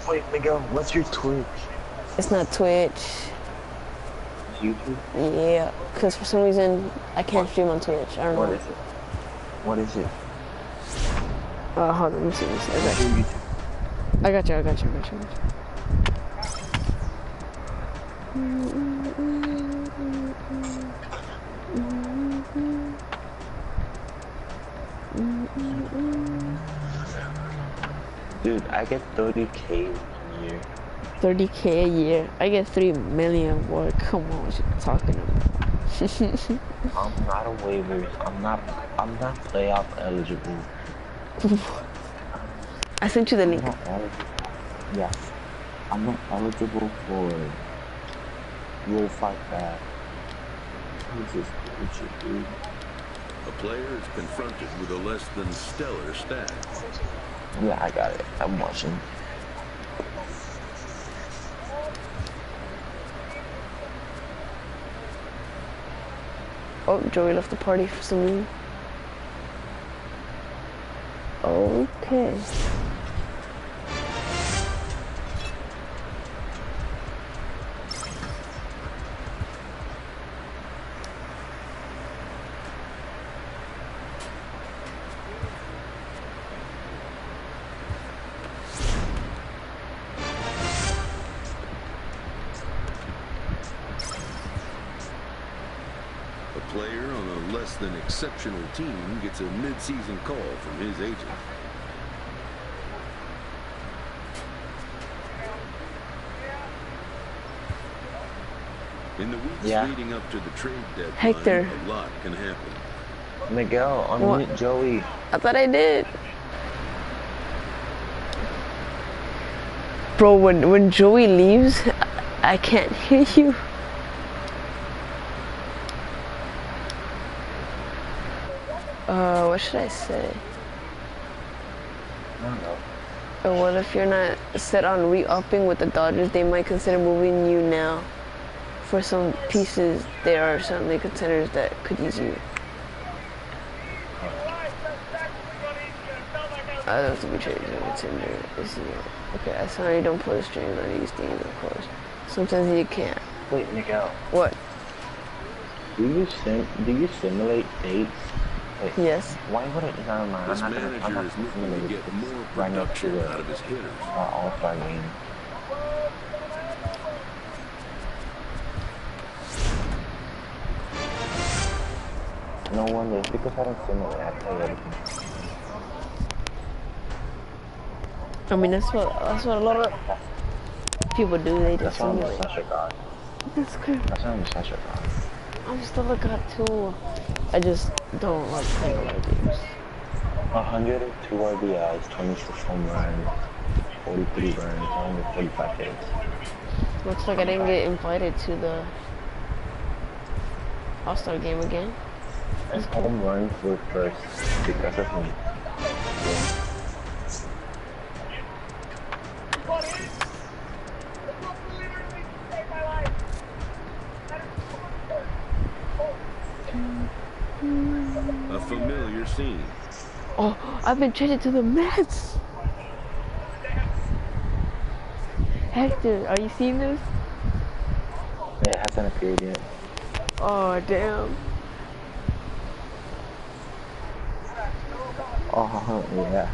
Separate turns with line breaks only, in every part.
Wait, Miguel, what's your Twitch?
It's not Twitch.
It's YouTube?
Yeah, because for some reason I can't stream on Twitch. I don't know.
What is it? What is it?
Hold on, let me see. I got you.
Dude, I get 30K a year.
30K a year. I get 3 million. Boy, come on, what you talking about?
I'm not a waivers. I'm not playoff eligible.
I sent you the link.
Yeah. I'm not eligible for Rule 5 back. What is this? Dude?
A player is confronted with a less than stellar stat.
Yeah, I got it. I'm watching.
Oh, Joey left the party for some reason. Okay.
A player on a less than exceptional team gets a mid-season call from his agent. In the weeks leading up to the trade deadline,
Hector.
a lot can happen.
Miguel, unmute Joey.
I thought I did. Bro, when Joey leaves, I can't hear you. What should I say?
I don't know.
Or what if you're not set on re-upping with the Dodgers? They might consider moving you now. For some pieces, there are certainly contenders that could use you. I have to be traded to a contender. Okay, I sorry, don't pull the strings on these things, of course. Sometimes you can't.
Wait, Miguel.
What?
Do you simulate dates? Wait,
Yes.
Why would it? Never mind.
This
I'm
manager
not
is looking to get more
right next to
production out of his hitters.
All-Star game. No wonder, it's because I don't simulate. I play everything.
I mean, that's what a lot of people do. They just
That's why I'm
simulate.
such a god.
That's good.
That's why I'm such a god.
I'm still a god too. I just don't like playing a lot of games.
102 RBIs, 26 home runs, 43 runs, 135 hits.
Looks like I didn't get invited to the All-Star game again.
And home runs were first because of me.
A familiar scene.
Oh, I've been traded to the Mets. Hector, are you seeing this?
It hasn't appeared yet.
Oh, damn.
Oh, yeah.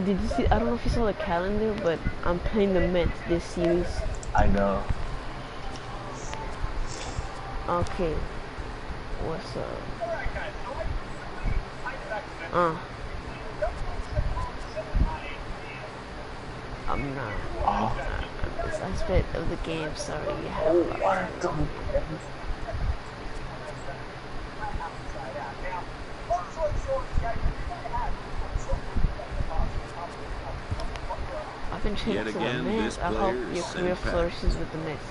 Did you see? I don't know if you saw the calendar, but I'm playing the Mets this series.
I know.
Okay. What's up? I'm not. This aspect of the game, sorry, you have a lot of I've been traded to the Mets. I hope your career flourishes with the Mets.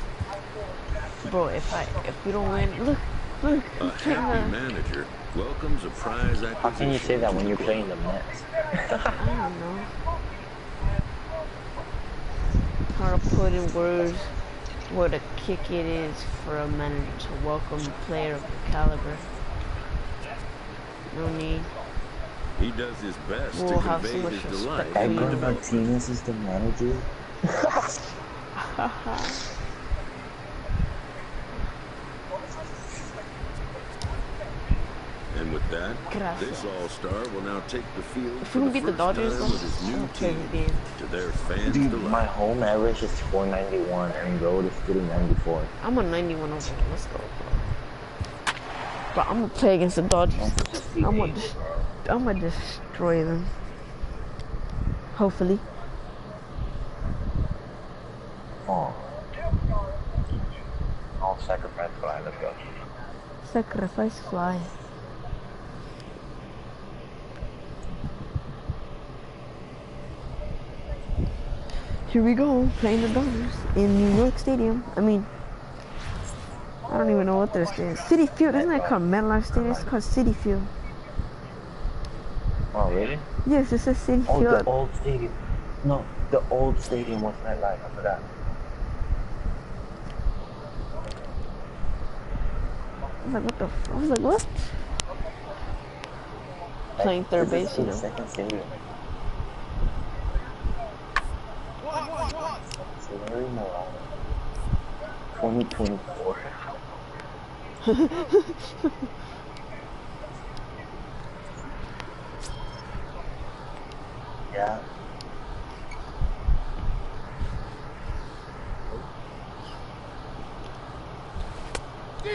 Bro, if we don't win, look.
A happy manager welcomes a prize acquisition.
How can you say that when you're playing the Mets?
I don't know. Hard to put in words what a kick it is for a manager to welcome a player of the caliber. No need.
He does his best
We'll
to
have
convey
so much
his
respect
delight
for
in
you.
the
Edgar
development.
Martinez is the manager.
And with that,
Gracias.
this all-star will now take the field
If
for
we
the
can beat the
first
Dodgers,
time
though,
with his
I'm
new
gonna play
team,
the game.
to their fans'
Dude,
delight.
my home average is 491 and road is 394.
I'm a 91 overall. Let's go, bro. But I'm gonna play against the Dodgers. I'm gonna destroy them. Hopefully.
Oh. I'll sacrifice fly, let's go.
Sacrifice fly. Here we go, playing the Dodgers in New York Stadium. I mean, I don't even know what this is. City Field, isn't that called MetLife Stadium? It's called City Field.
Oh, really?
Yes, it says City
Oh,
Field.
the old stadium. No, the old stadium was MetLife. I forgot.
I was like, what the f- I was like, what? Playing third
This is
base, you
the
know.
second stadium. Larry Morales. 2024. Yeah.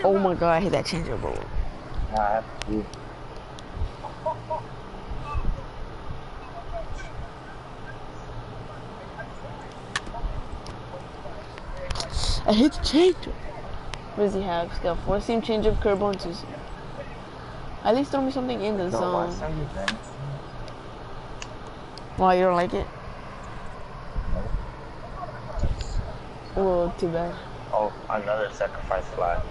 Oh my god, I hate that changeup, bro.
Yeah, I have to.
I hate the changeup. What does he have? He's got 4-seam changeup, curveball, and 2-seam. At least throw me something in the
No, why
zone.
are you dancing?
Why, you don't like it? Oh, too bad.
Oh, another sacrifice fly.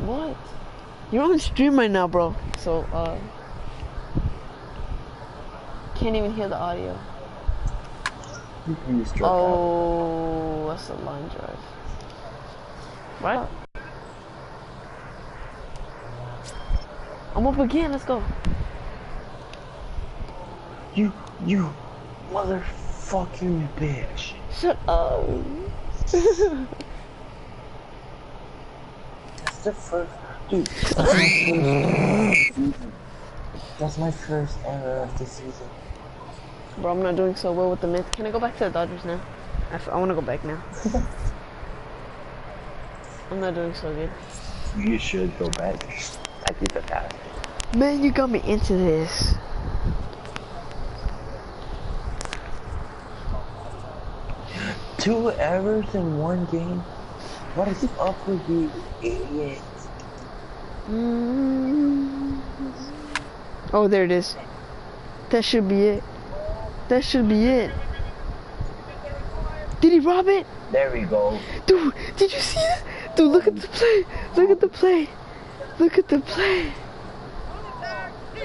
What? You're on stream right now, bro. So, can't even hear the audio.
You struck out.
Oh, that's a line drive. Right? I'm up again, let's go.
You motherfucking bitch.
Shut up.
That's the first, dude. That's my first season. That's my first error of the season.
Bro, I'm not doing so well with the Mets. Can I go back to the Dodgers now? I want to go back now. I'm not doing so good.
You should go back. That'd be fantastic.
Man, you got me into this.
Two errors in one game? What is up with you idiots?
Oh, there it is. That should be it. That should be it. Did he rob it?
There we go.
Dude, did you see that? Dude, look at the play. Look at the play. Look at the play.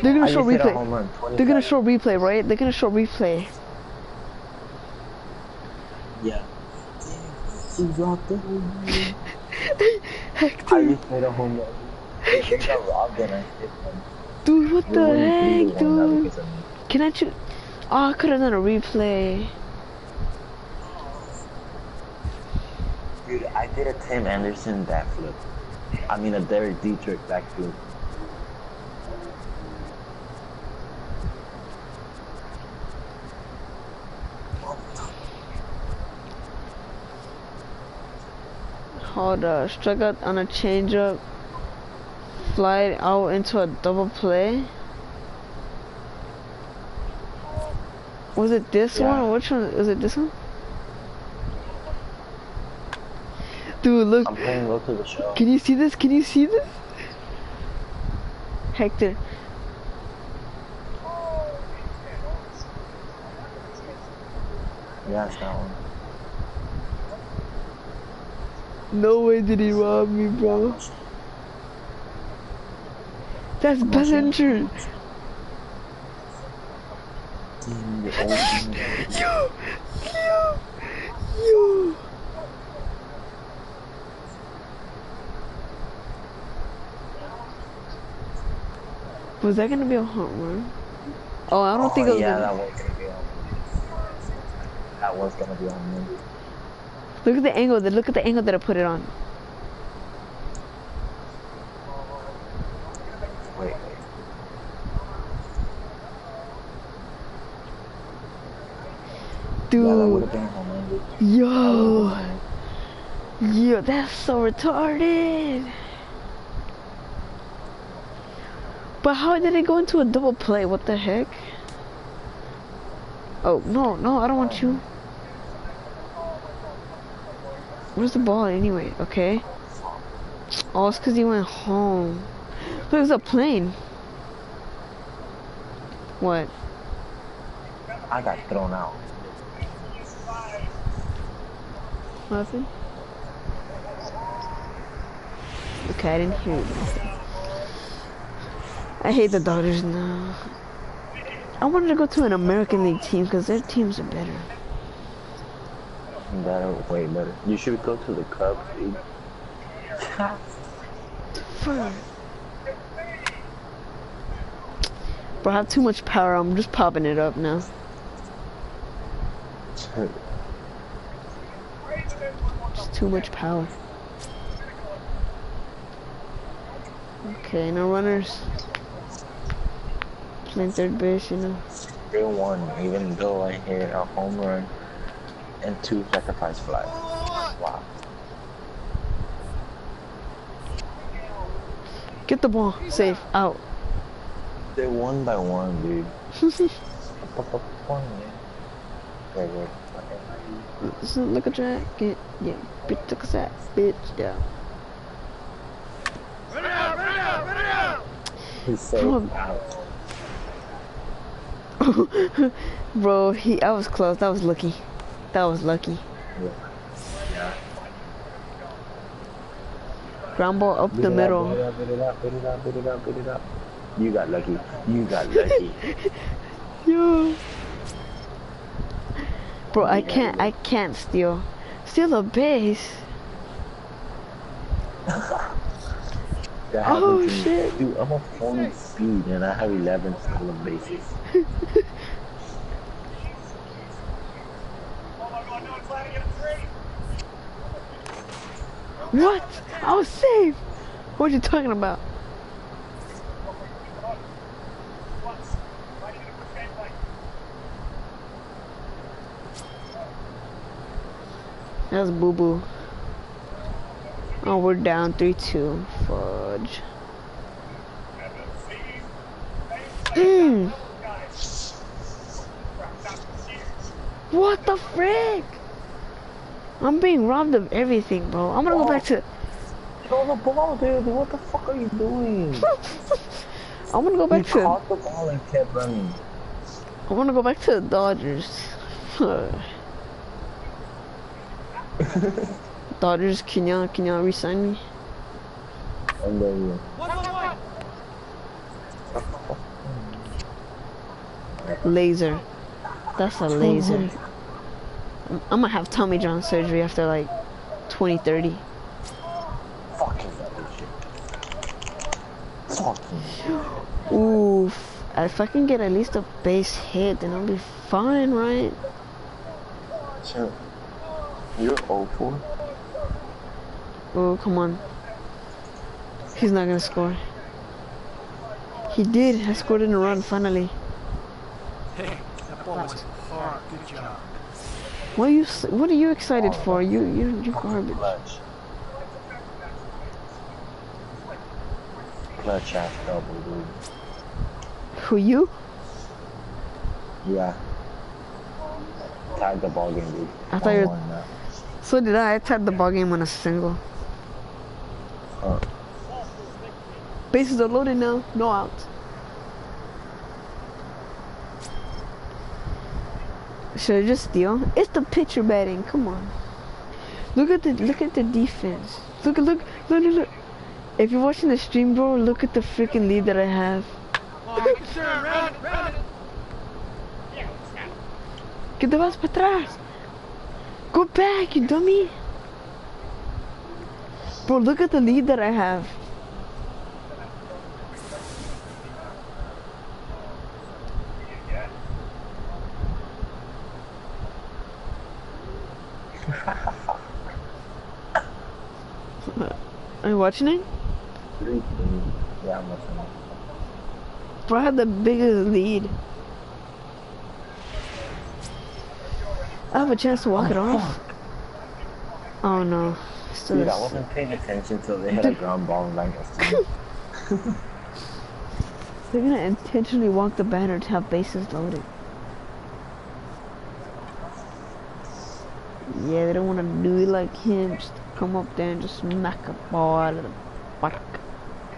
They're gonna
I
show
just hit a
replay.
home run,
They're gonna
27.
show replay, right? They're gonna show replay.
Yeah. She robbed the home run.
Hector.
I just hit a home run. He got robbed and I hit him.
Dude, what
We're
the
winning
heck,
3-1 now
dude?
because of me.
Can I choose? Oh, I could have done a replay.
Dude, I did a Tim Anderson backflip. I mean a Derek Dietrich backflip.
Hold up. Struck out on a changeup. Fly out into a double play. Was it this
Yeah.
one or which one? Was it this one? Dude, look.
I'm playing low to the show.
Can you see this? Can you see this? Hector.
Yeah, it's that one.
No way did he rob me, bro. That's Bellinger.
Damn, the old team.
Yo. Was that gonna be a home run? Oh, I don't think it
Oh
was
yeah,
gonna.
that was gonna be on. That was gonna be on me.
Look at the angle. Look at the angle that I put it on.
Wait.
Dude.
Yeah, that would have been a home run, dude.
Yo. Yo, that's so retarded. But how did it go into a double play? What the heck? Oh, no, no, I don't want you. Where's the ball anyway? Okay. Oh, it's because he went home. Look, it's a plane. What?
I got thrown out.
What happened? Okay, I didn't hear you. I hate the Dodgers now. I wanted to go to an American League team because their teams are better.
Better, way better. You should go to the Cubs, dude.
Bro, I have too much power. I'm just popping it up now. Just too much power. Okay, no runners. Playing third base, you know.
They won, even though I hit a home run and 2 sacrifice flies. Wow.
Get the ball. Safe. Out.
They won by 1, dude.
Look at that. Get, yeah. Bitch, look at that. Bitch, yeah.
He's so out.
Bro, I was close. That was lucky. That was lucky.
Yeah.
Ground ball up the middle.
Beat it up. You got lucky. You got lucky.
Yo. Bro, I can't steal. Steal a base. Oh shit.
Dude, I'm a 40 speed and I have 11 stolen bases.
What? I was safe. What are you talking about? That's boo boo. Oh, we're down 3-2. Fudge. What the frick? I'm being robbed of everything, bro. I'm gonna go back to.
Throw the ball, dude. What the fuck are you doing?
I'm gonna go back to.
You caught the ball and kept running.
I wanna go back to the Dodgers. Dodgers, can y'all re-sign me?
And then
Laser. That's a laser. I'm gonna have Tommy John surgery after like 2030.
fucking that shit. Fucking.
Oof. If I can get at least a base hit, then I'll be fine, right?
Chill. You're 0-4?
Oh, come on. He's not gonna score. He did. I scored in a run, finally.
Hey, that ball was hard. Good job.
What are you excited for? You garbage.
Clutch ass double, dude.
Who, you?
Yeah. Tied the ball game, dude.
I thought you were...
1-1 now.
So did I. I tied the ball game on a single. Bases are loaded now. No outs. Should I just steal? It's the pitcher batting. Come on. Look at the defense. Look. If you're watching the stream, bro, look at the freaking lead that I have. ¿Qué te vas para atrás? Go back, you dummy. Bro, look at the lead that I have. Are you watching it?
3-3. Yeah, I'm watching it.
Bro, I had the biggest lead. I have a chance to walk it off. Oh no. Still
Dude, I wasn't paying attention till they had a ground ball and like us.
They're gonna intentionally walk the batter to have bases loaded. Yeah, they don't wanna do it like him. Just come up there and just smack a ball out of the park.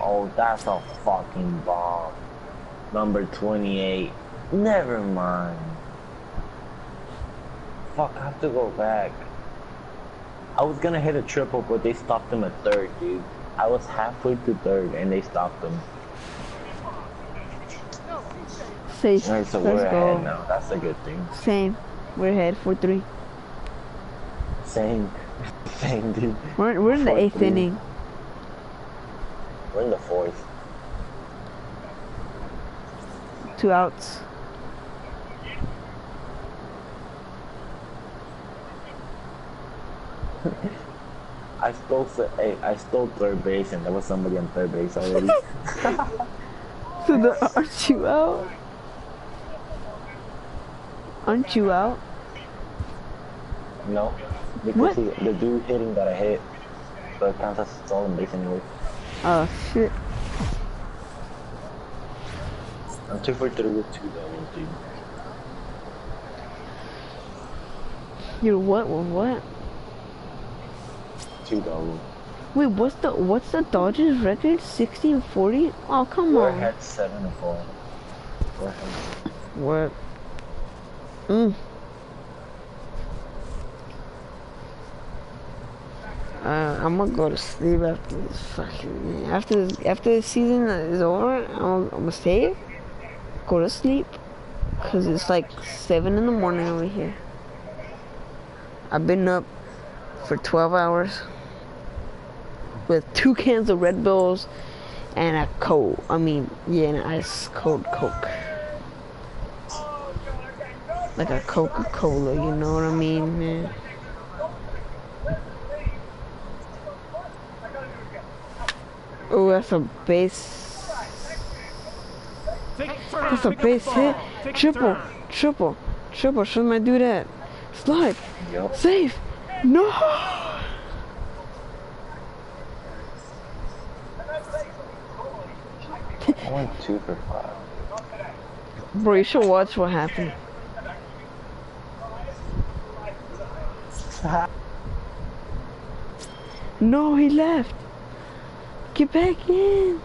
Oh, that's a fucking bomb. Number 28. Never mind. Fuck, I have to go back. I was gonna hit a triple, but they stopped him at third, dude. I was halfway to third, and they stopped him.
Safe.
Alright, so
Let's
we're
go.
ahead now. That's a good thing.
Same. We're ahead 4-3.
Same. Same, dude.
We're in the 8th
4-3.
inning.
We're in the 4th.
2 outs.
I stole third base, and there was somebody on third base already.
So aren't you out? Aren't you out?
No, because
What?
the dude hitting that I hit, so it counts as stolen base anyway.
Oh shit.
I'm 2 for 3 with 2 doubles, dude.
You're what with what?
2 doubles.
Wait, what's the Dodgers record? 60-40? Oh come
We're
on.
ahead 7-4. Go ahead.
What? I'm gonna go to sleep after this fucking after the season is over. I'm gonna stay, go to sleep, cause it's like 7 in the morning over here. I've been up for 12 hours with 2 cans of Red Bulls and a Coke. An ice cold Coke, like a Coca-Cola. You know what I mean, man? Oh, that's a base. That's a base hit. Triple. Shouldn't I do that? Slide.
Yup.
Safe. No.
I went 2 for 5.
Bro, you should watch what happened. No, he left. Get back in.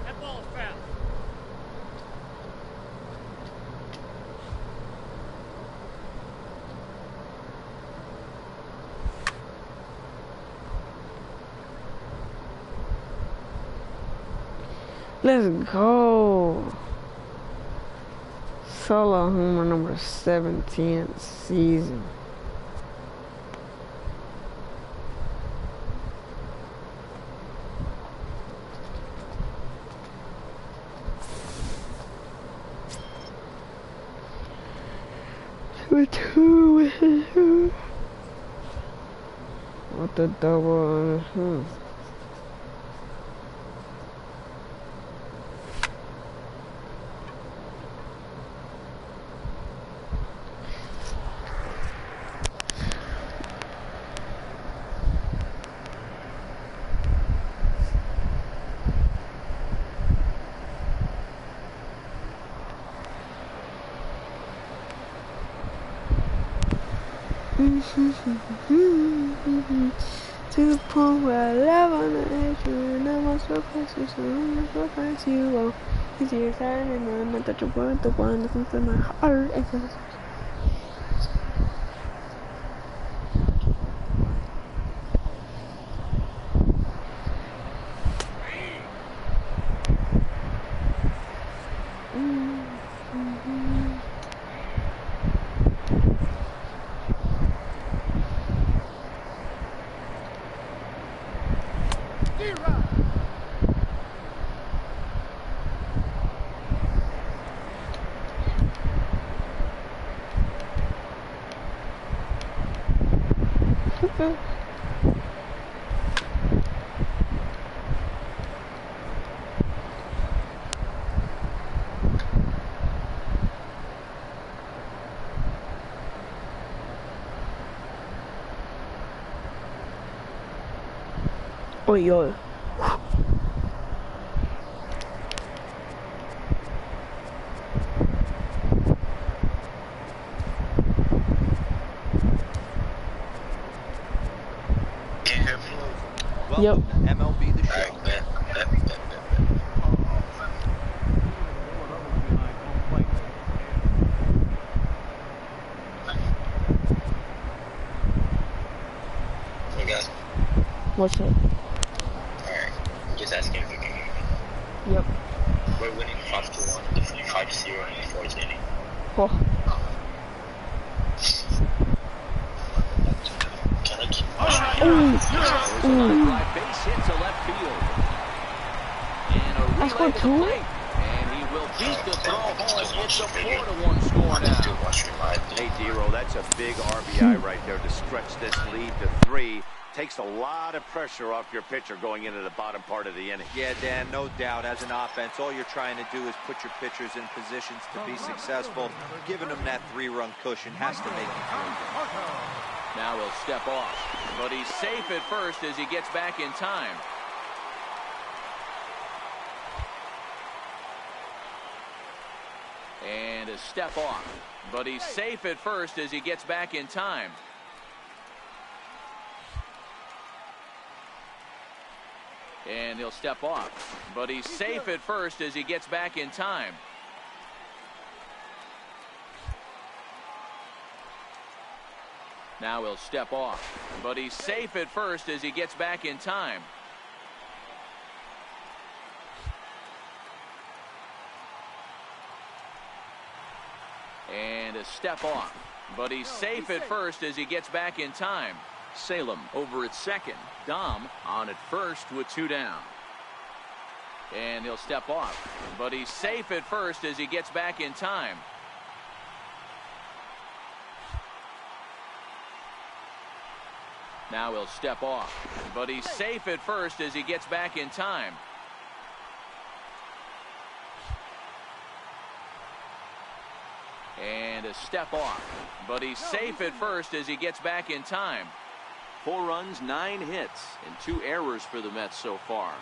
That ball is foul.
Let's go. Solo homer number 17 of the season. With 2. What the double? To the point where I love on the edge, and I must replace you, so I must replace you. Oh, it's your side, and I'm not touch a word, the one that comes to my heart. Oh, yo. Yep.
MLB The Show.
Hey guys.
What's up?
Alright. Just asking if you can hear me.
Yep.
We're winning 5-1, 5-0 in the fourth inning.
Oh.
Can I keep
Base hit to left field. And
I scored 2?
And he will beat the throw home. It's a 4-1 score now.
Hey, Dero, that's a big RBI right there to stretch this lead to 3. Takes a lot of pressure off your pitcher going into the bottom part of the inning.
Yeah, Dan, no doubt. As an offense, all you're trying to do is put your pitchers in positions to be successful. Giving them that 3-run cushion has to make them feel good.
Now he'll step off, but he's safe at first as he gets back in time. And a step off, but he's safe at first as he gets back in time. And he'll step off, but he's safe at first as he gets back in time. Now he'll step off, but he's safe at first as he gets back in time. And a step off, but he's safe at first as he gets back in time. Salem over at second. Dom on at first with 2 down. And he'll step off, but he's safe at first as he gets back in time. Now he'll step off, but he's safe at first as he gets back in time. And a step off, but he's safe at first as he gets back in time. 4 runs, 9 hits, and 2 errors for the Mets so far.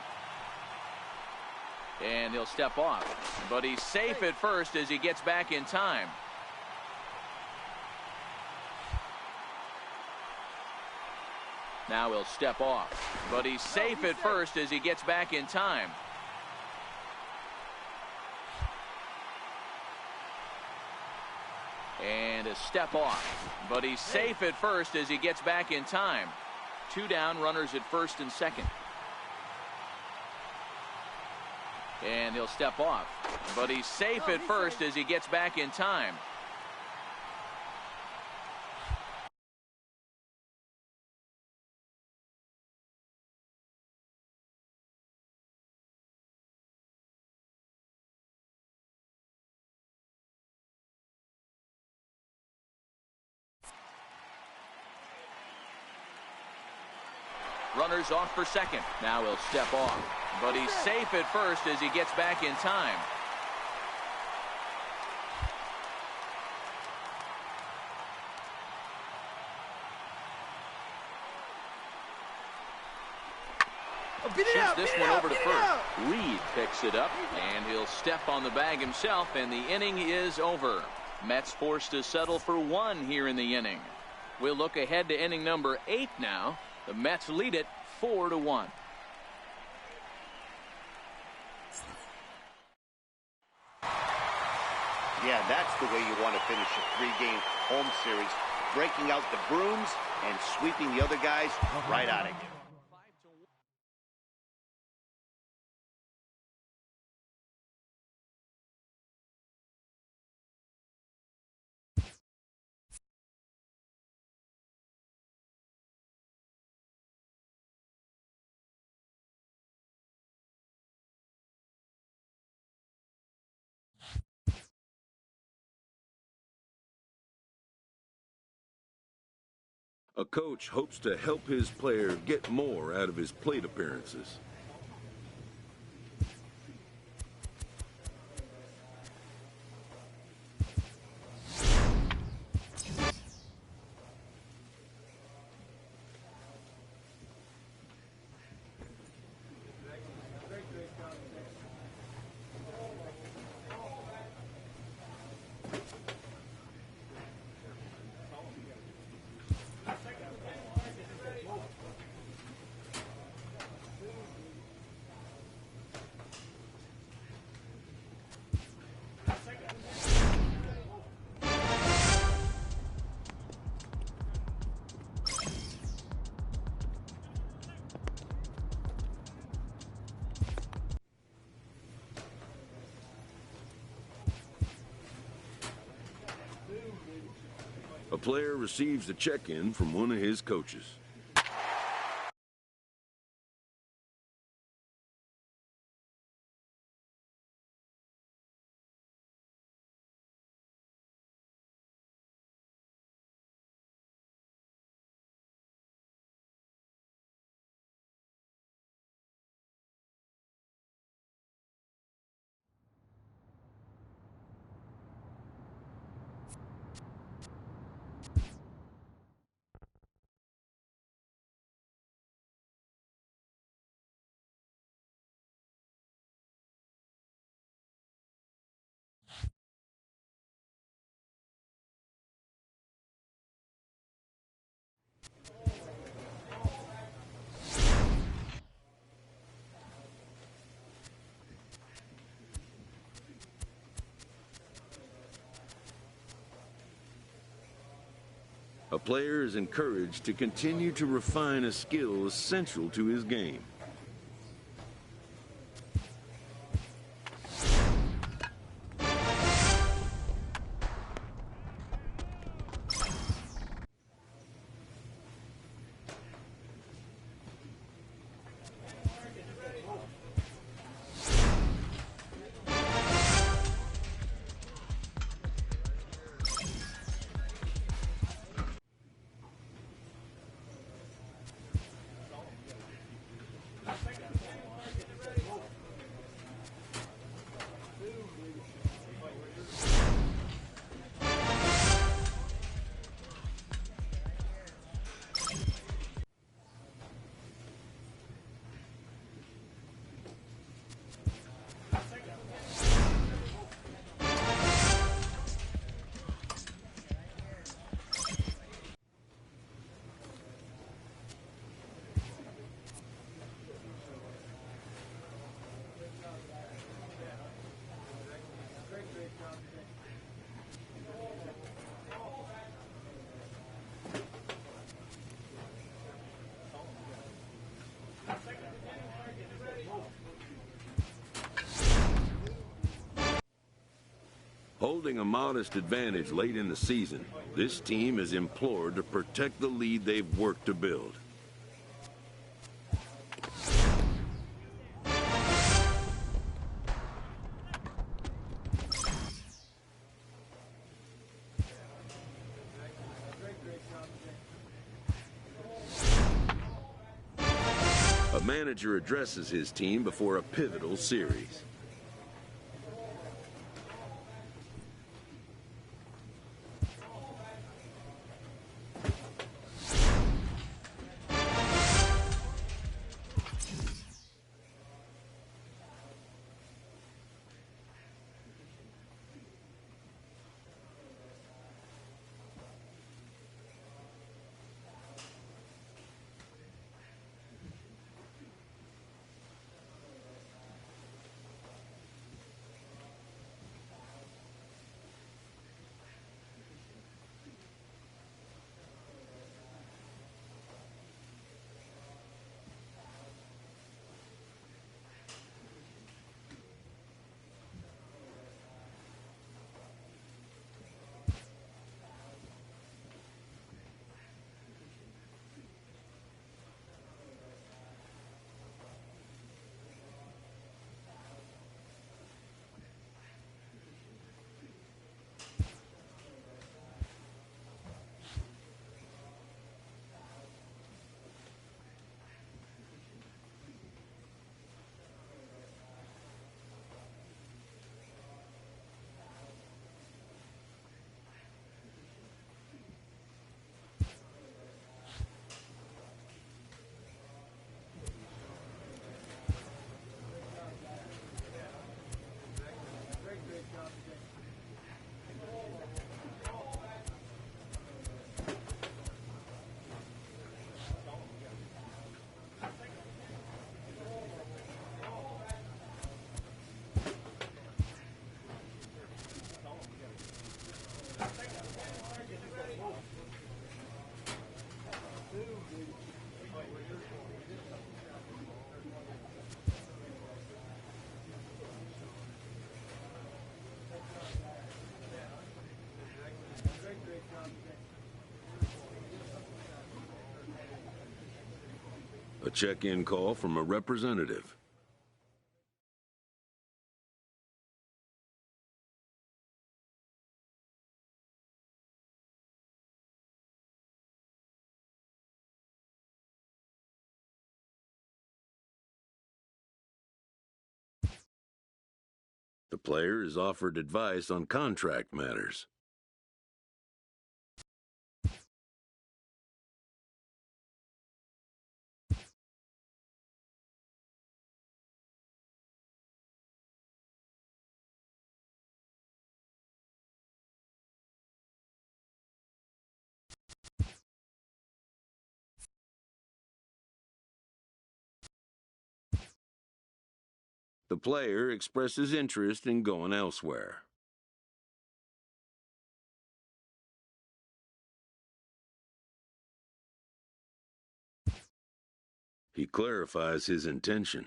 And he'll step off, but he's safe at first as he gets back in time. Now he'll step off, but he's safe at first as he gets back in time. And a step off, but he's safe at first as he gets back in time. 2 down, runners at first and second. And he'll step off, but he's safe at first as he gets back in time. Runners off for second. Now he'll step off, but he's safe at first as he gets back in time. Shoots this one over to first. Reed picks it up, and he'll step on the bag himself, and the inning is over. Mets forced to settle for 1 here in the inning. We'll look ahead to inning number 8 now. The Mets lead it 4-1.
Yeah, that's the way you want to finish a 3-game home series. Breaking out the brooms and sweeping the other guys right out of here.
A coach hopes to help his player get more out of his plate appearances. A player receives a check-in from one of his coaches. A player is encouraged to continue to refine a skill essential to his game. Holding a modest advantage late in the season, this team is implored to protect the lead they've worked to build. A manager addresses his team before a pivotal series. check-in call from a representative. The player is offered advice on contract matters. The player expresses interest in going elsewhere. He clarifies his intention.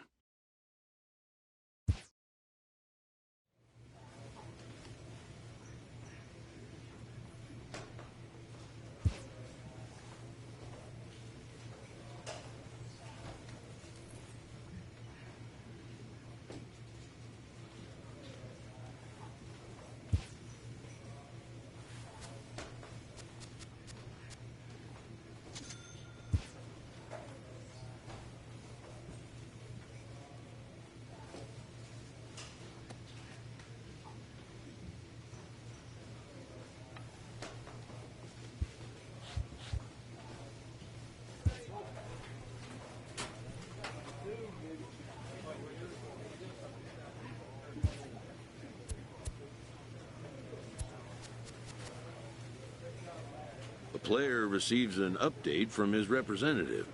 The player receives an update from his representative.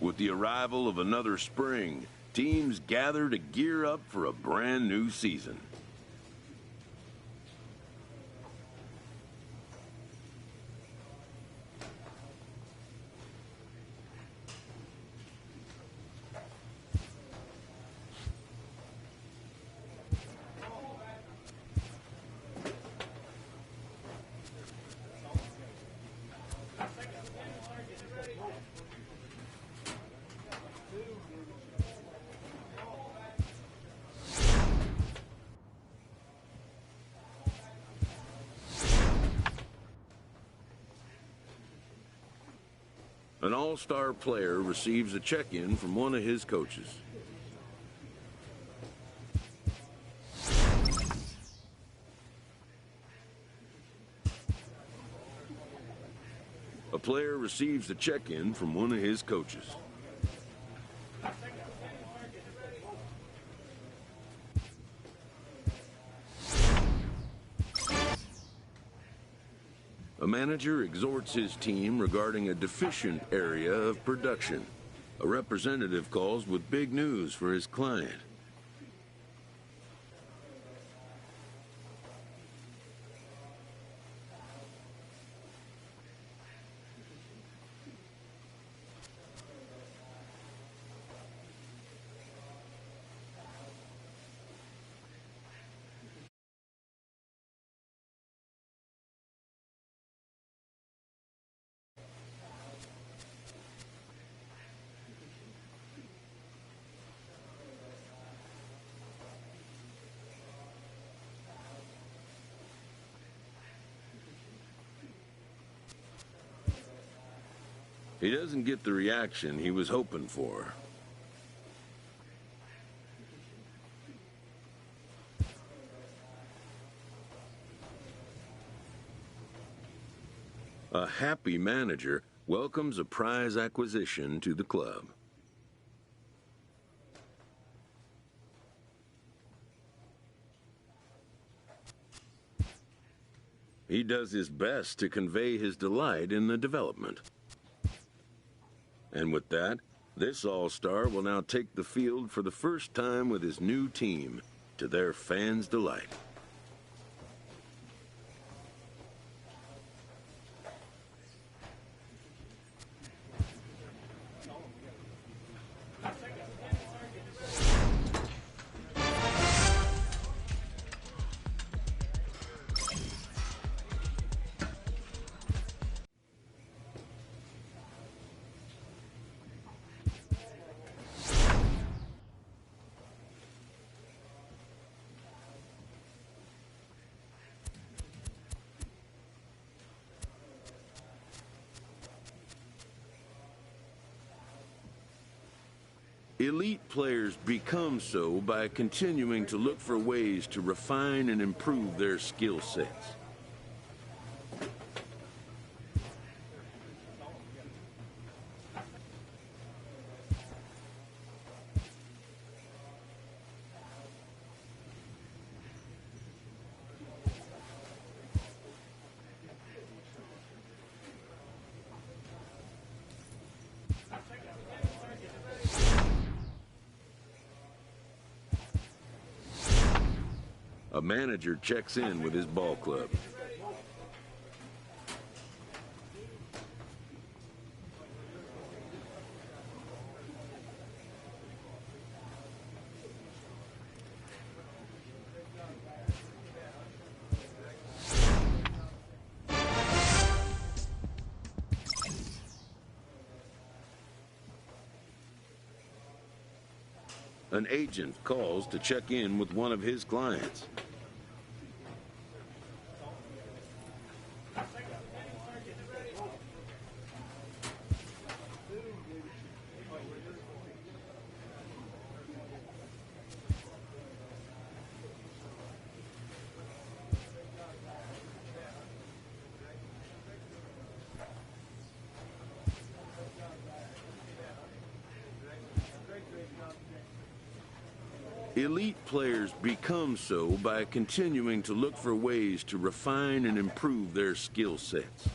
With the arrival of another spring, teams gather to gear up for a brand new season. An all-star player receives a check-in from one of his coaches. A player receives a check-in from one of his coaches. A manager exhorts his team regarding a deficient area of production. A representative calls with big news for his client. He doesn't get the reaction he was hoping for. A happy manager welcomes a prize acquisition to the club. He does his best to convey his delight in the development. And with that, this all-star will now take the field for the first time with his new team, to their fans' delight. Elite players become so by continuing to look for ways to refine and improve their skill sets. A manager checks in with his ball club. An agent calls to check in with one of his clients. Elite players become so by continuing to look for ways to refine and improve their skill sets.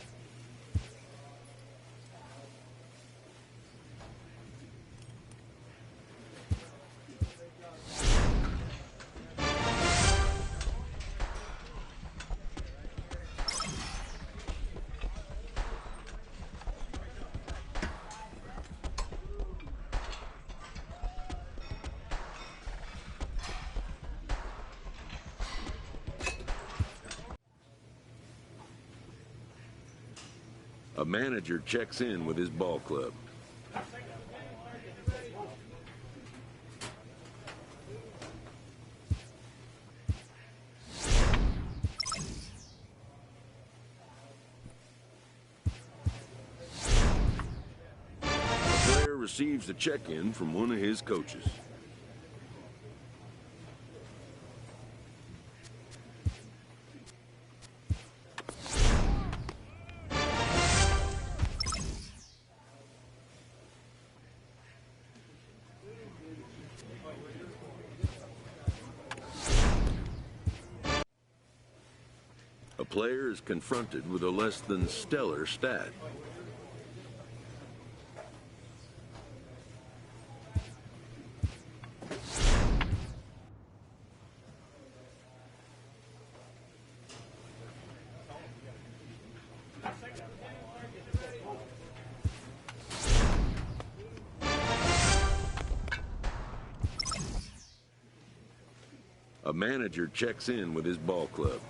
A manager checks in with his ball club. A player receives a check-in from one of his coaches. A player is confronted with a less than stellar stat. A manager checks in with his ball club.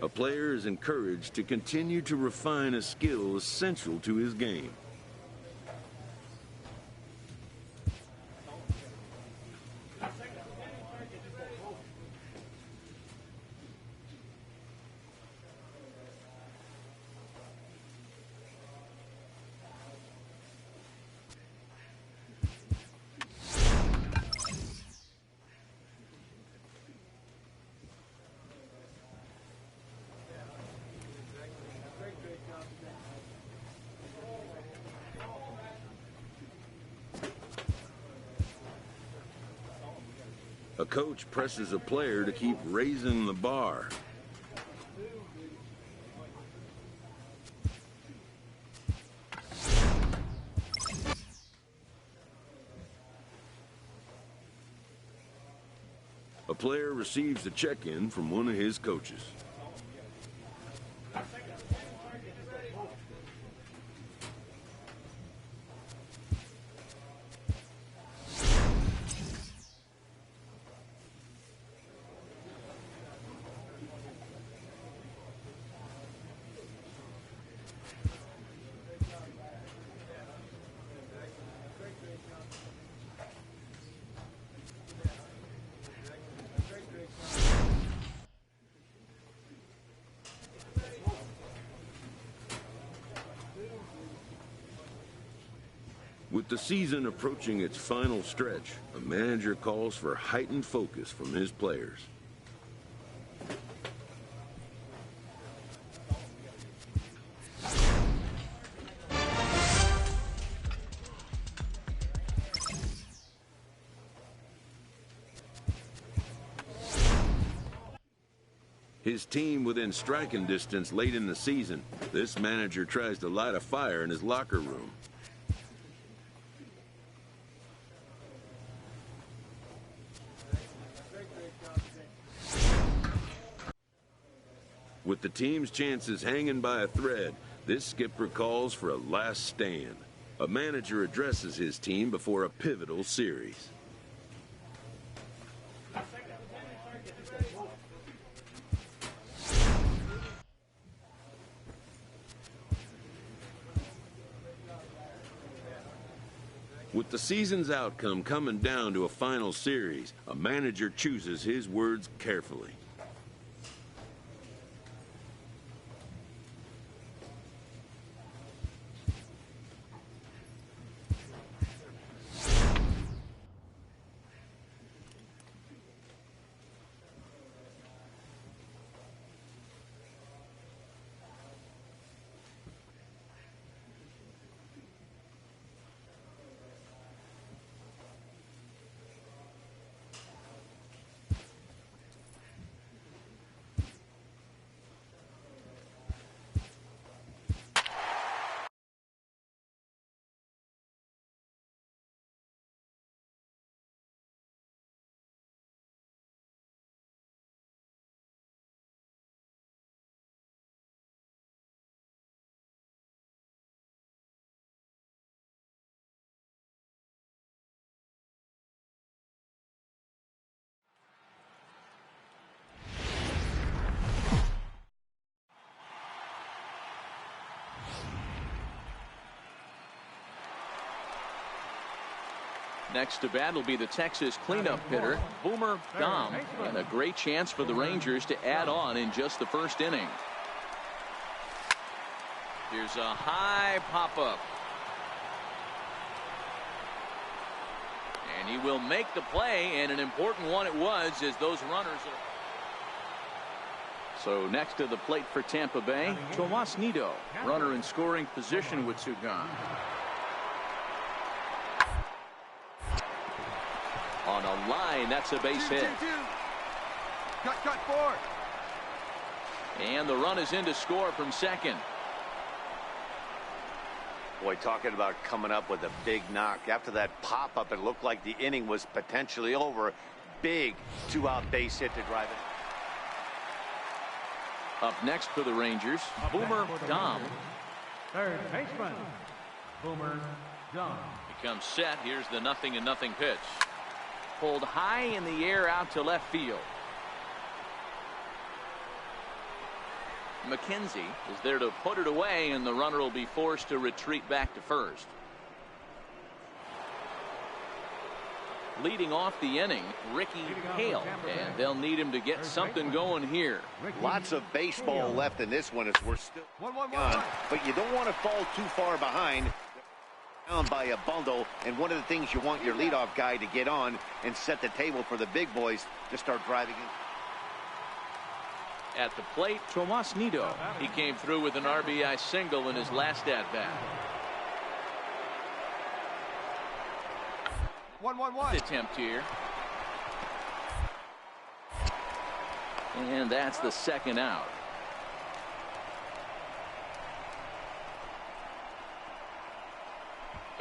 A player is encouraged to continue to refine a skill essential to his game. A coach presses a player to keep raising the bar. A player receives a check-in from one of his coaches. With the season approaching its final stretch, a manager calls for heightened focus from his players. His team within striking distance late in the season, this manager tries to light a fire in his locker room. With the team's chances hanging by a thread, this skipper calls for a last stand. A manager addresses his team before a pivotal series. With the season's outcome coming down to a final series, a manager chooses his words carefully.
Next to bat will be the Texas cleanup hitter, Boomer Dom, and a great chance for the Rangers to add on in just the first inning. Here's a high pop-up. And he will make the play, and an important one it was, as those runners are... So next to the plate for Tampa Bay, Tomas Nido, runner in scoring position with Sugan. On a line, that's a base hit.
Cut four.
And the run is in to score from second.
Boy, talking about coming up with a big knock. After that pop-up, it looked like the inning was potentially over. Big two-out base hit to drive it.
Up next for the Rangers, Boomer Dom.
Third baseman, Boomer Dom.
Becomes set. Here's the 0-0 pitch. Pulled high in the air out to left field. McKenzie is there to put it away, and the runner will be forced to retreat back to first. Leading off the inning, Ricky Hale, and they'll need him to get something going here.
Lots of baseball left in this one as we're still on, but you don't want to fall too far behind. Down by a bundle, and one of the things you want your leadoff guy to get on and set the table for the big boys to start driving in.
At the plate, Tomas Nido. He came through with an RBI single in his last at-bat.
1-1-1.
Attempt here. And that's the second out.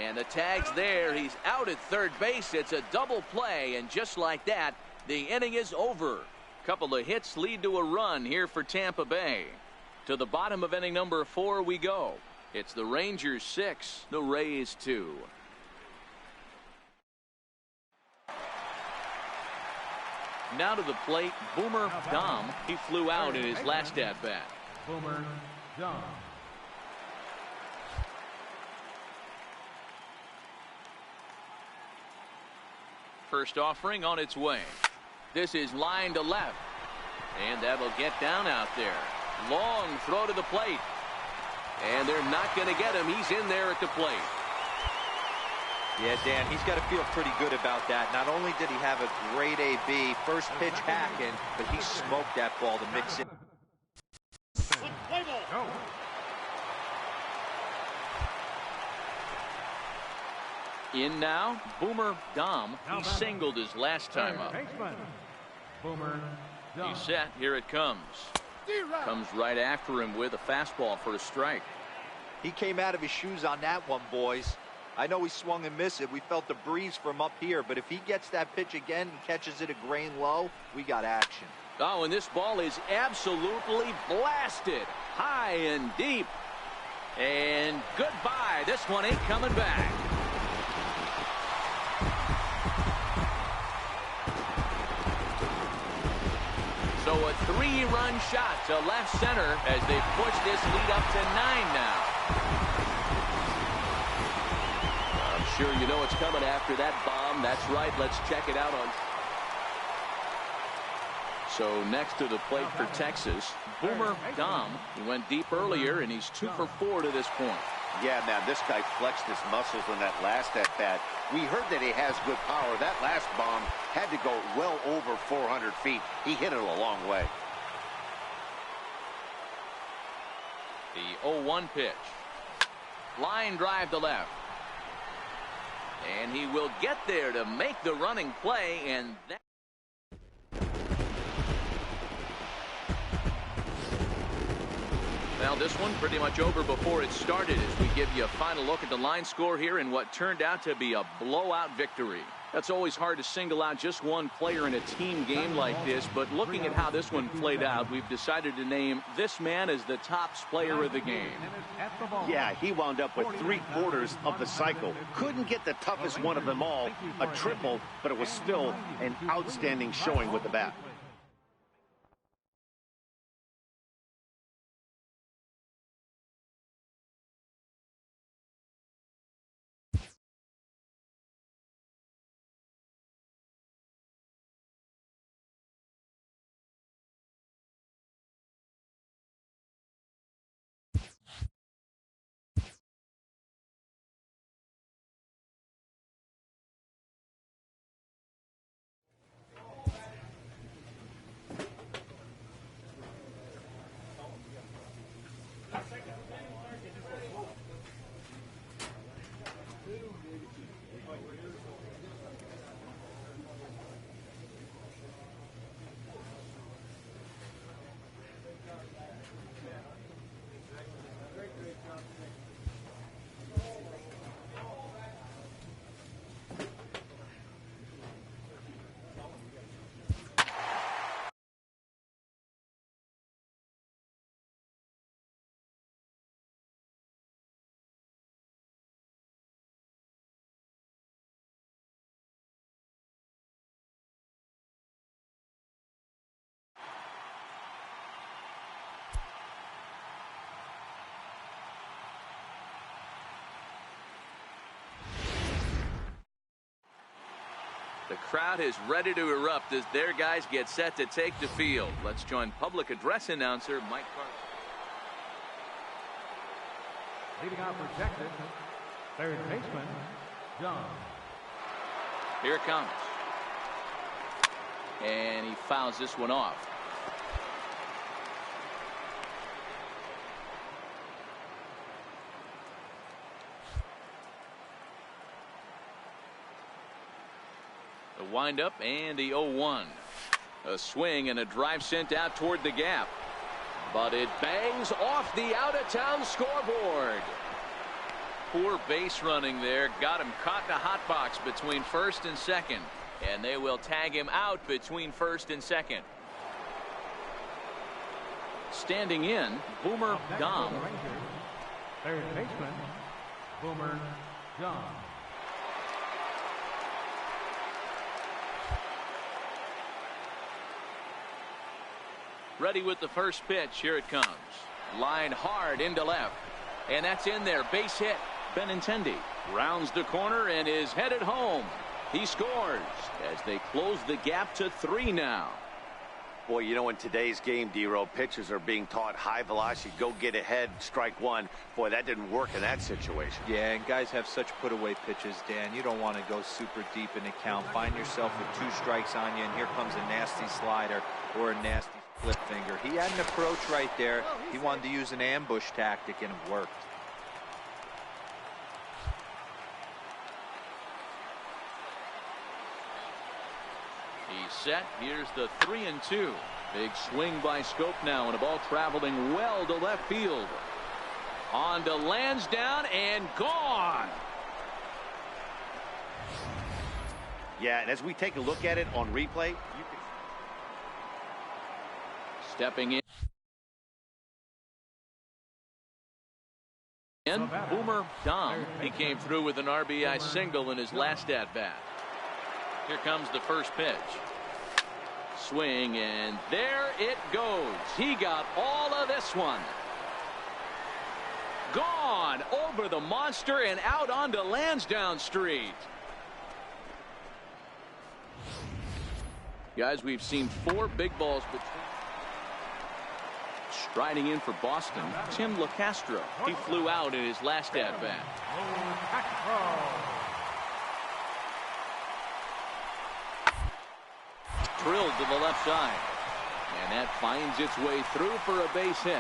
And the tag's there. He's out at third base. It's a double play, and just like that, the inning is over. Couple of hits lead to a run here for Tampa Bay. To the bottom of inning number 4 we go. It's the Rangers 6, the Rays 2. Now to the plate, Boomer Dom. He flew out in his last at-bat.
Boomer Dom.
First offering on its way. This is line to left. And that'll get down out there. Long throw to the plate. And they're not going to get him. He's in there at the plate.
Yeah, Dan, he's got to feel pretty good about that. Not only did he have a great AB, first pitch hacking, but he smoked that ball to mix it.
In now, Boomer Dom. He singled his last time up. He's set. Here it comes. Comes right after him with a fastball for a strike.
He came out of his shoes on that one, boys. I know he swung and missed it. We felt the breeze from up here, but if he gets that pitch again and catches it a grain low, we got action.
Oh, and this ball is absolutely blasted. High and deep. And goodbye. This one ain't coming back. So a 3-run shot to left center as they push this lead up to 9 now. I'm sure you know it's coming after that bomb. That's right. Let's check it out on. So next to the plate for Texas, Boomer Dom. He went deep earlier, and he's 2 for 4 to this point.
Yeah, man, this guy flexed his muscles in that last at-bat. We heard that he has good power. That last bomb had to go well over 400 feet. He hit it a long way.
The 0-1 pitch. Line drive to left. And he will get there to make the running play, and that. Well, this one pretty much over before it started as we give you a final look at the line score here in what turned out to be a blowout victory. That's always hard to single out just one player in a team game like this, but looking at how this one played out, we've decided to name this man as the top player of the game.
Yeah, he wound up with 3/4 of the cycle. Couldn't get the toughest one of them all, a triple, but it was still an outstanding showing with the bat.
The crowd is ready to erupt as their guys get set to take the field. Let's join public address announcer Mike Carter.
Leading off for Texas, third baseman, John.
Here it comes. And he fouls this one off. The windup and the 0-1. A swing and a drive sent out toward the gap. But it bangs off the out-of-town scoreboard. Poor base running there. Got him caught in a hot box between first and second. And they will tag him out between first and second. Standing in, Boomer Dom.
Third baseman, Boomer Dom.
Ready with the first pitch. Here it comes. Line hard into left. And that's in there. Base hit. Benintendi rounds the corner and is headed home. He scores as they close the gap to 3 now.
Boy, you know, in today's game, D-Row, pitchers are being taught high velocity, go get ahead, strike one. Boy, that didn't work in that situation.
Yeah, and guys have such put-away pitches, Dan. You don't want to go super deep in the count. Find yourself with 2 strikes on you, and here comes a nasty slider or a nasty flip finger. He had an approach right there. He wanted to use an ambush tactic, and it worked.
He's set. Here's the 3-2. Big swing by Scope now, and a ball traveling well to left field. On to Lansdowne and gone.
Yeah, and as we take a look at it on replay, you can...
Stepping in. Boomer Dom. He came through with an RBI single in his last at-bat. Here comes the first pitch. Swing, and there it goes. He got all of this one. Gone over the monster and out onto Lansdowne Street. Guys, we've seen 4 big balls between. Striding in for Boston, Tim LeCastro. He flew out in his last at-bat. Drilled to the left side. And that finds its way through for a base hit.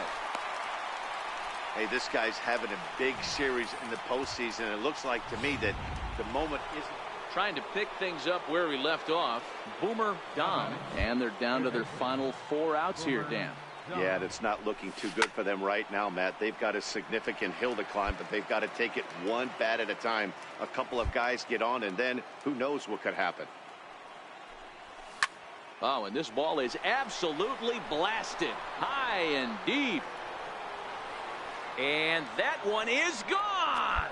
Hey, this guy's having a big series in the postseason. It looks like to me that the moment isn't...
Trying to pick things up where he left off. Boomer Dom. And they're down to their final 4 outs here, Dan.
Yeah, that's not looking too good for them right now, Matt. They've got a significant hill to climb, but they've got to take it one bat at a time. A couple of guys get on, and then who knows what could happen.
Oh, and this ball is absolutely blasted. High and deep. And that one is gone.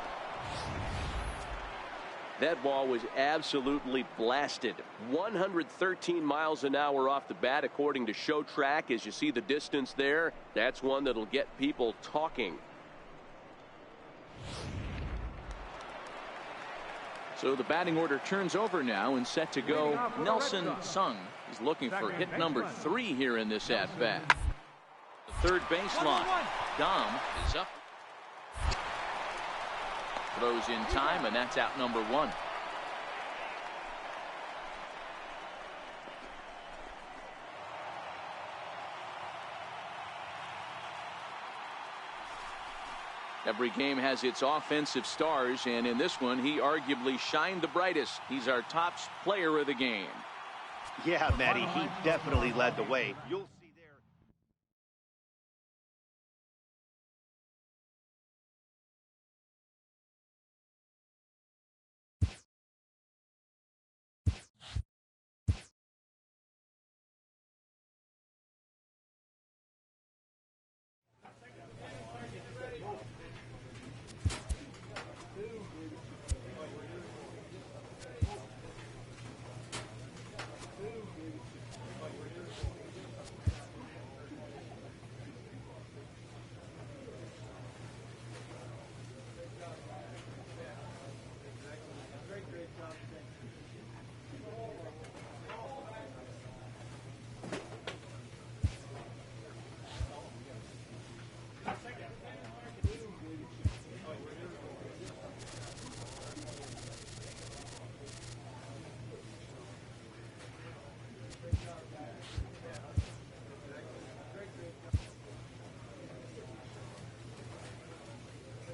That ball was absolutely blasted. 113 miles an hour off the bat, according to Show Track. As you see the distance there, that's one that'll get people talking.
So the batting order turns over now and set to go. Nelson Sung is looking for hit number 3 here in this at-bat. The third baseline. Dom is up. Throws in time, and that's out number 1. Every game has its offensive stars, and in this one, he arguably shined the brightest. He's our top player of the game.
Yeah, Matty, he definitely led the way. You'll see there.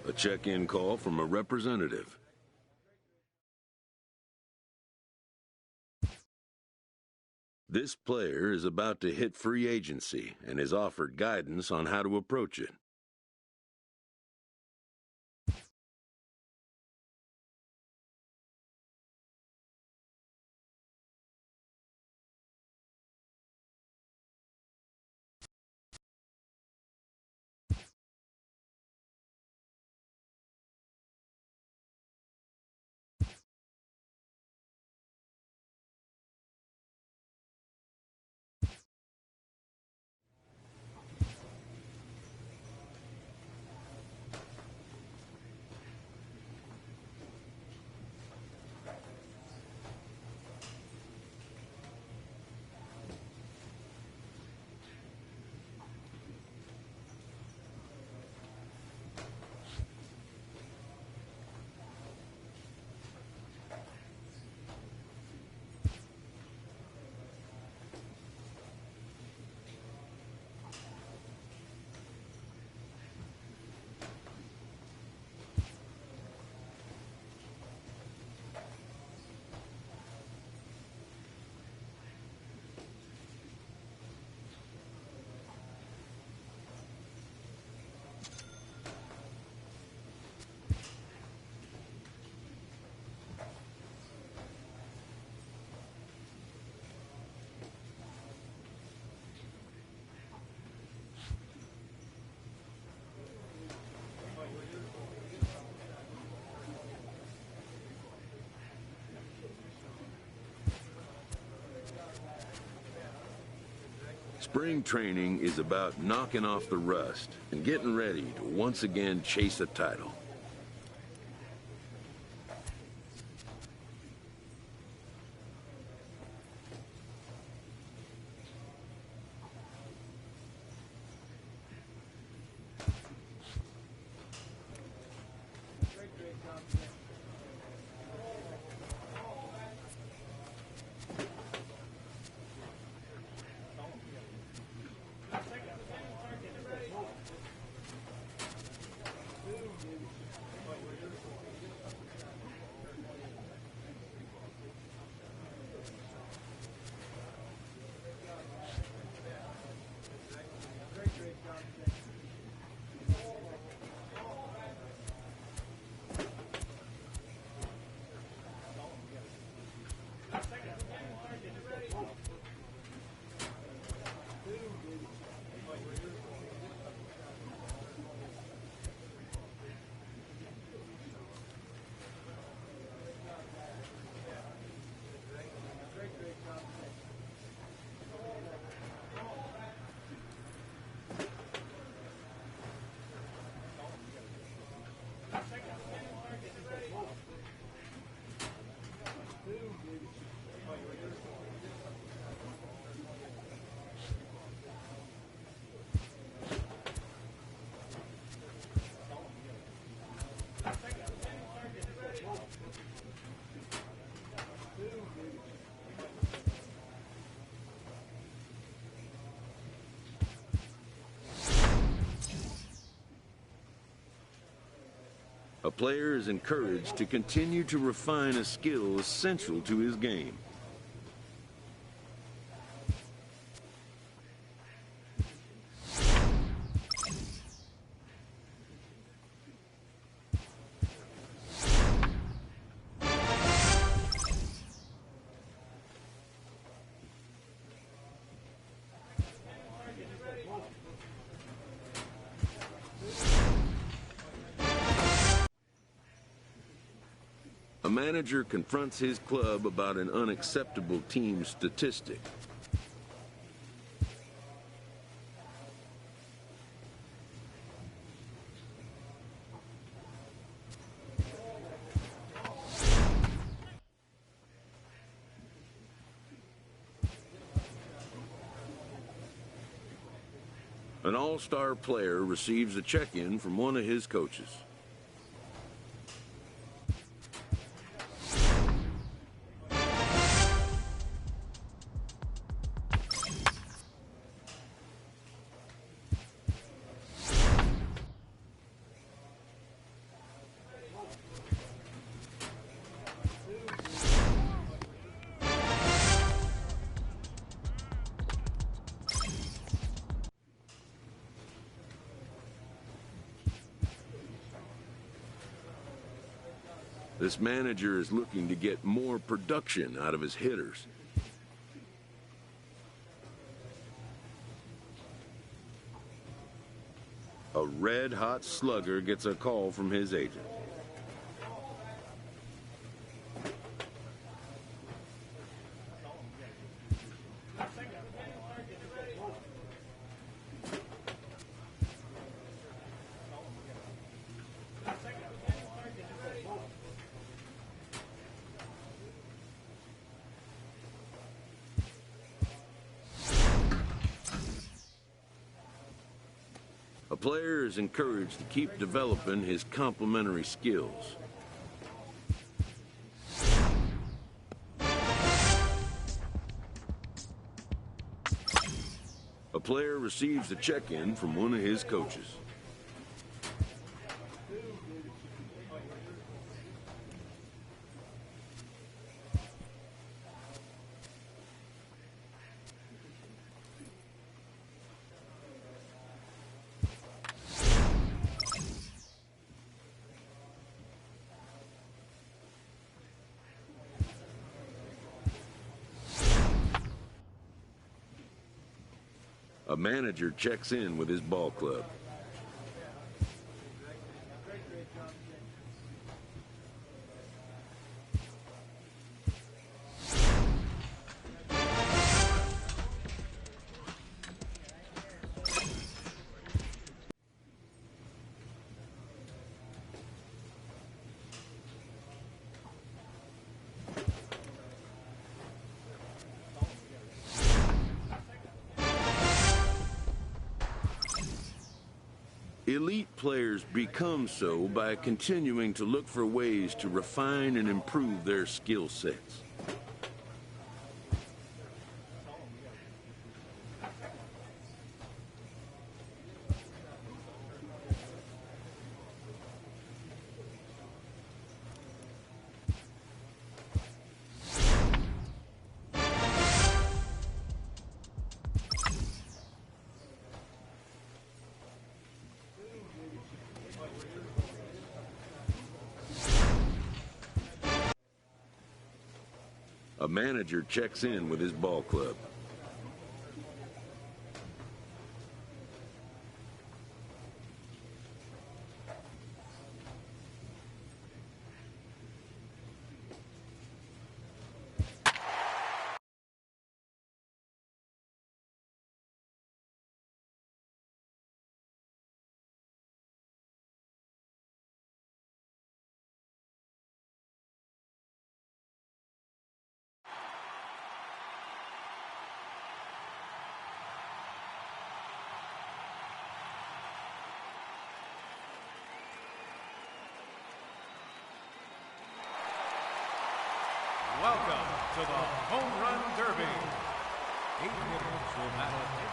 A check-in call from a representative. This player is about to hit free agency and is offered guidance on how to approach it. Spring training is about knocking off the rust and getting ready to once again chase a title. A player is encouraged to continue to refine a skill essential to his game. A manager confronts his club about an unacceptable team statistic. An all-star player receives a check-in from one of his coaches. This manager is looking to get more production out of his hitters. A red-hot slugger gets a call from his agent. A player is encouraged to keep developing his complementary skills. A player receives a check-in from one of his coaches. A manager checks in with his ball club. Elite players become so by continuing to look for ways to refine and improve their skill sets. A manager checks in with his ball club.
Welcome to the Home Run Derby. 8 hitters will battle it.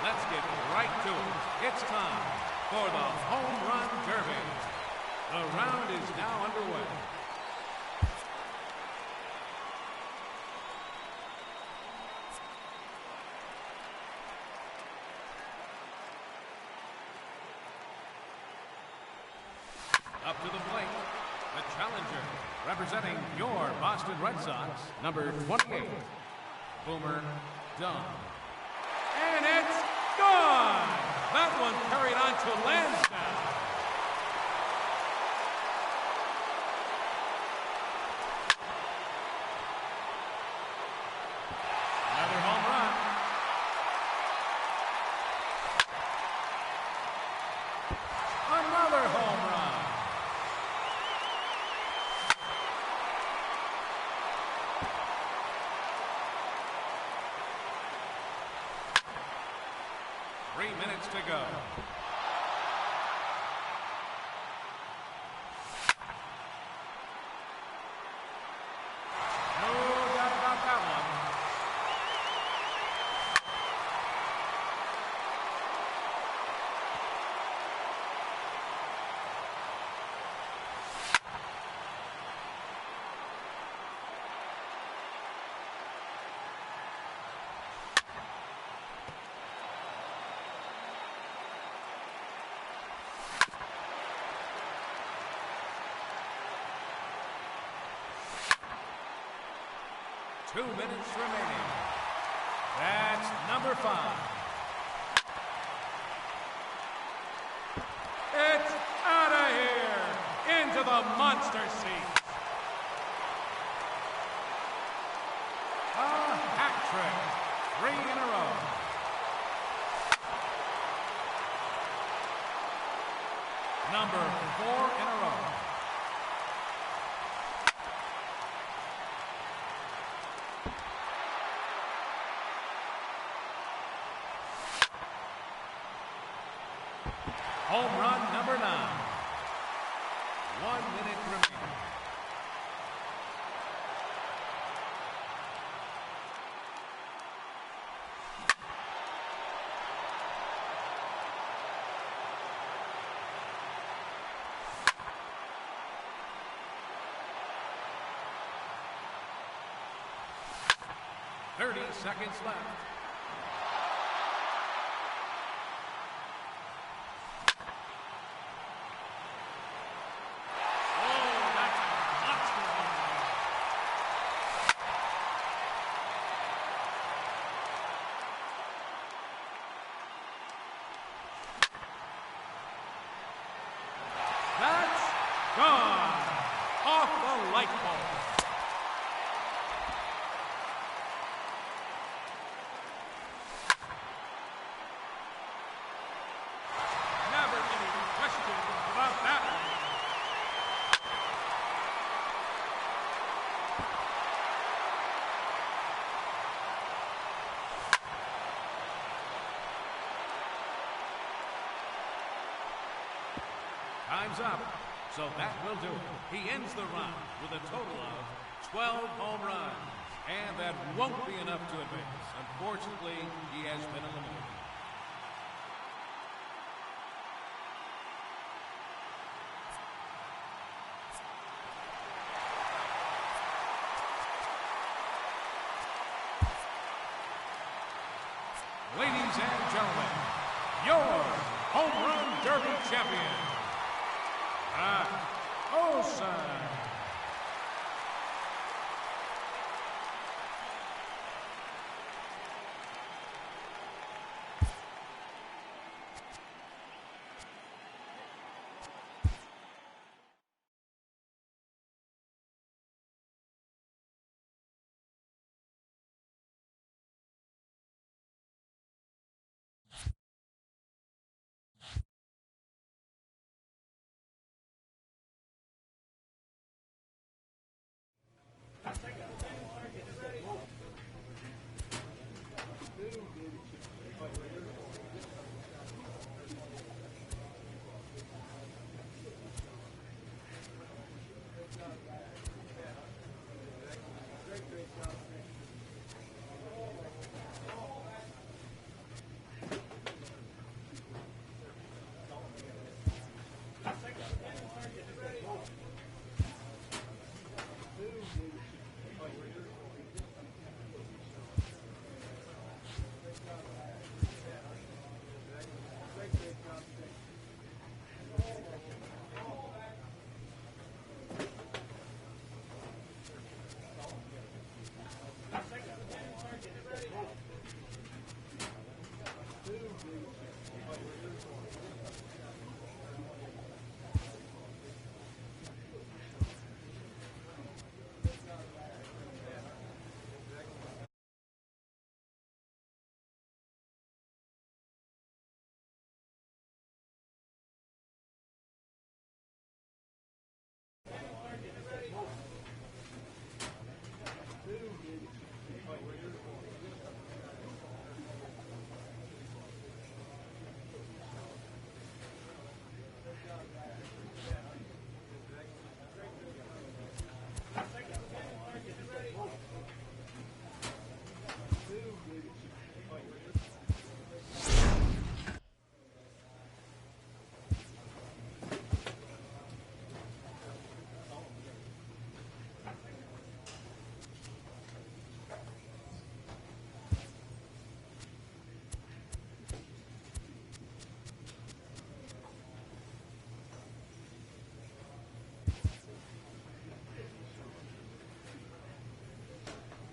Let's get right to it. It's time for the Home Run Derby. The round is now underway. Up to the plate, the challenger, representing your Boston Red Sox, number 28, Boomer Dunn. And it's gone! That one carried on to Lansdowne. Another home run. Another home run. 3 minutes to go. No doubt about that one. Two minutes remaining. That's number 5. It's out of here into the monster seat. A hat trick. 3 in a row. Number 4 in a row. Home run number 9. 1 minute remaining. Thirty seconds left. That's gone off the light bulb. Never any question about that one. Time's up. So that will do it. He ends the round with a total of 12 home runs. And that won't be enough to advance. Unfortunately, he has been eliminated. Ladies and gentlemen, your Home Run Derby champion, Olsen.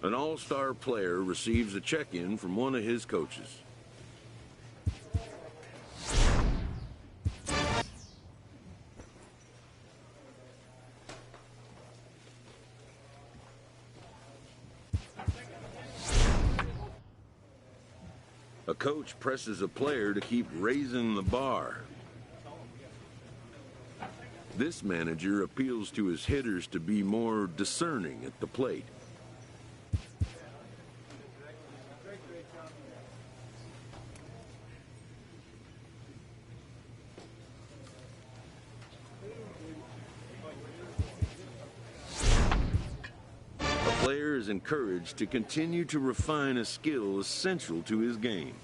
An all-star player receives a check-in from one of his coaches. A coach presses a player to keep raising the bar. This manager appeals to his hitters to be more discerning at the plate. A player is encouraged to continue to refine a skill essential to his game.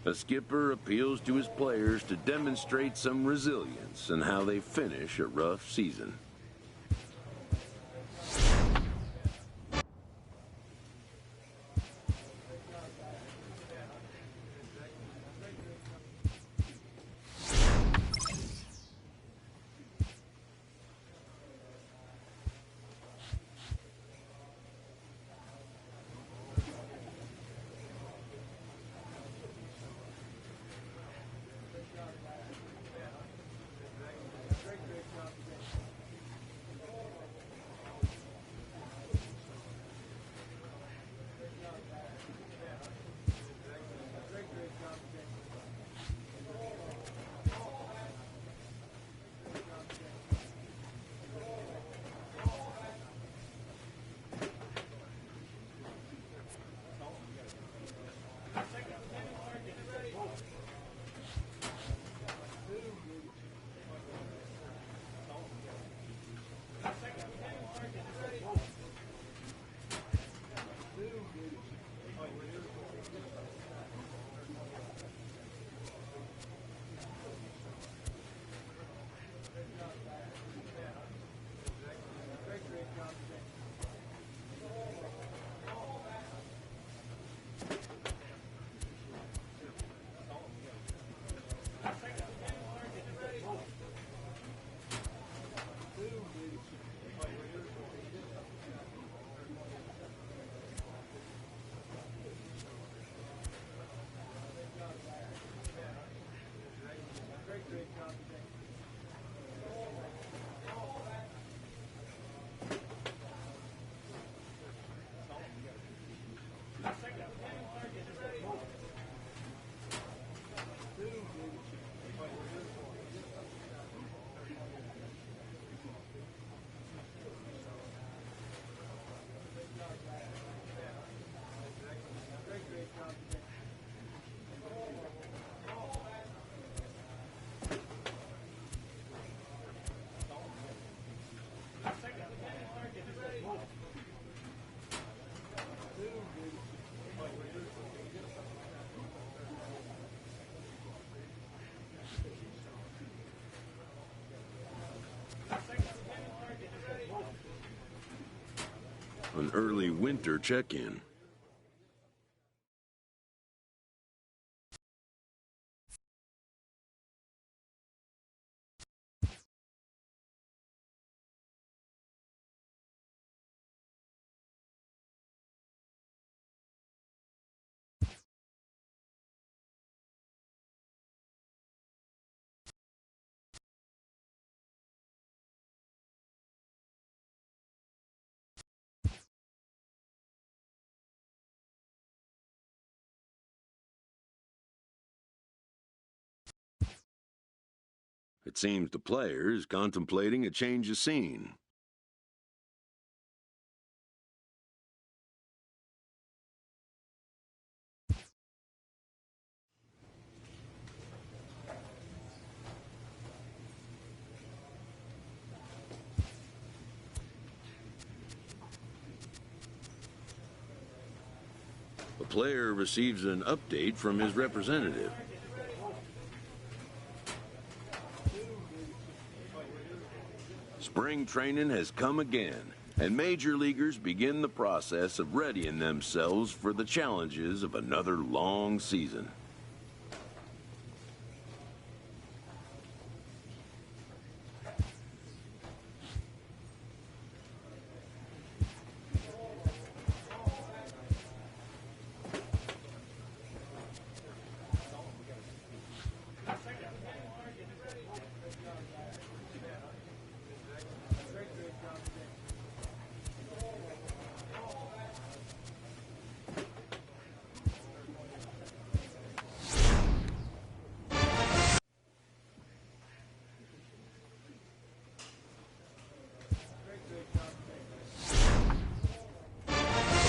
A skipper appeals to his players to demonstrate some resilience in how they finish a rough season. An early winter check-in. It seems the player is contemplating a change of scene. The player receives an update from his representative. Spring training has come again, and major leaguers begin the process of readying themselves for the challenges of another long season.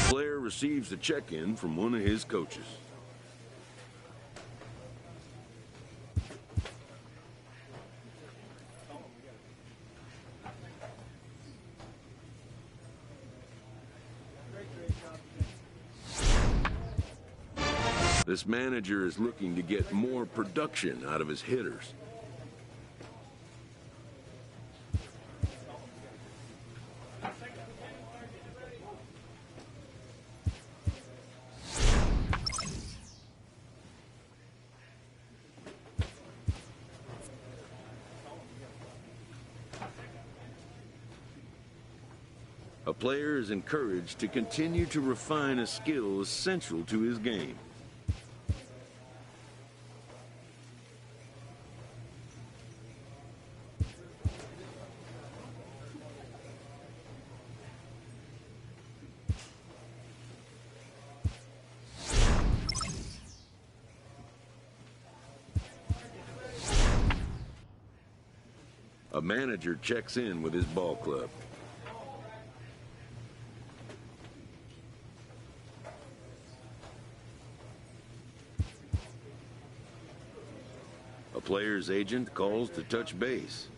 Player receives a check-in from one of his coaches. This manager is looking to get more production out of his hitters. A player is encouraged to continue to refine a skill essential to his game. A manager checks in with his ball club. A player's agent calls to touch base.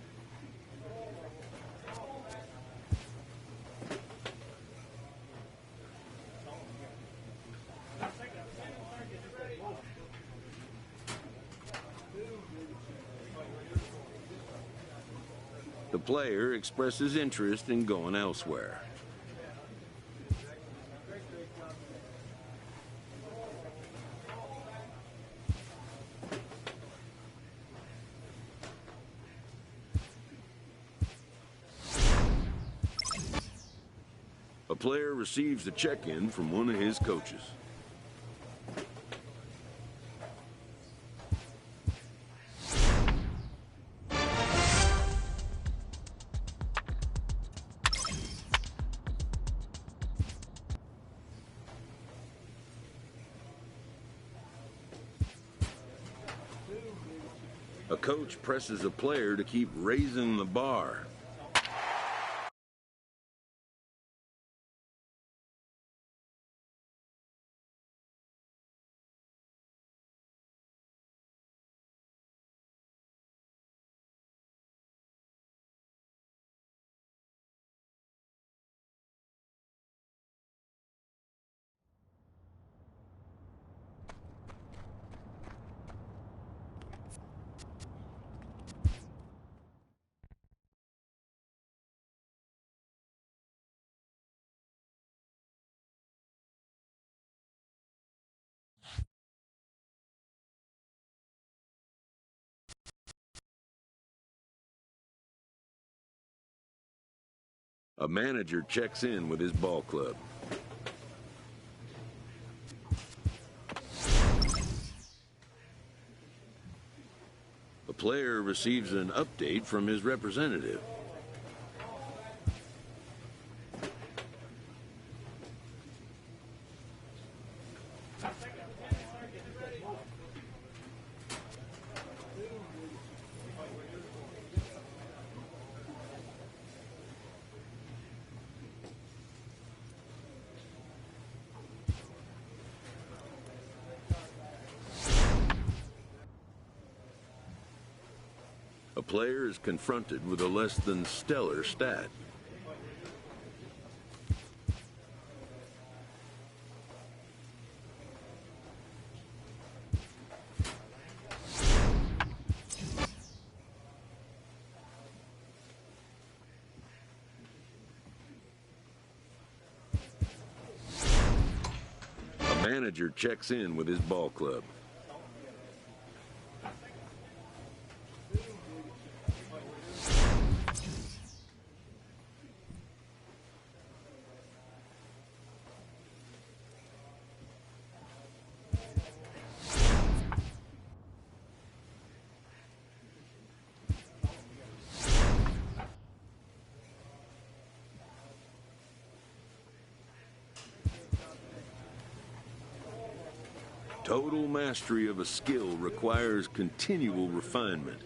player expresses interest in going elsewhere. A player receives a check-in from one of his coaches. A coach presses a player to keep raising the bar. A manager checks in with his ball club. A player receives an update from his representative. A player is confronted with a less than stellar stat. A manager checks in with his ball club. Total mastery of a skill requires continual refinement.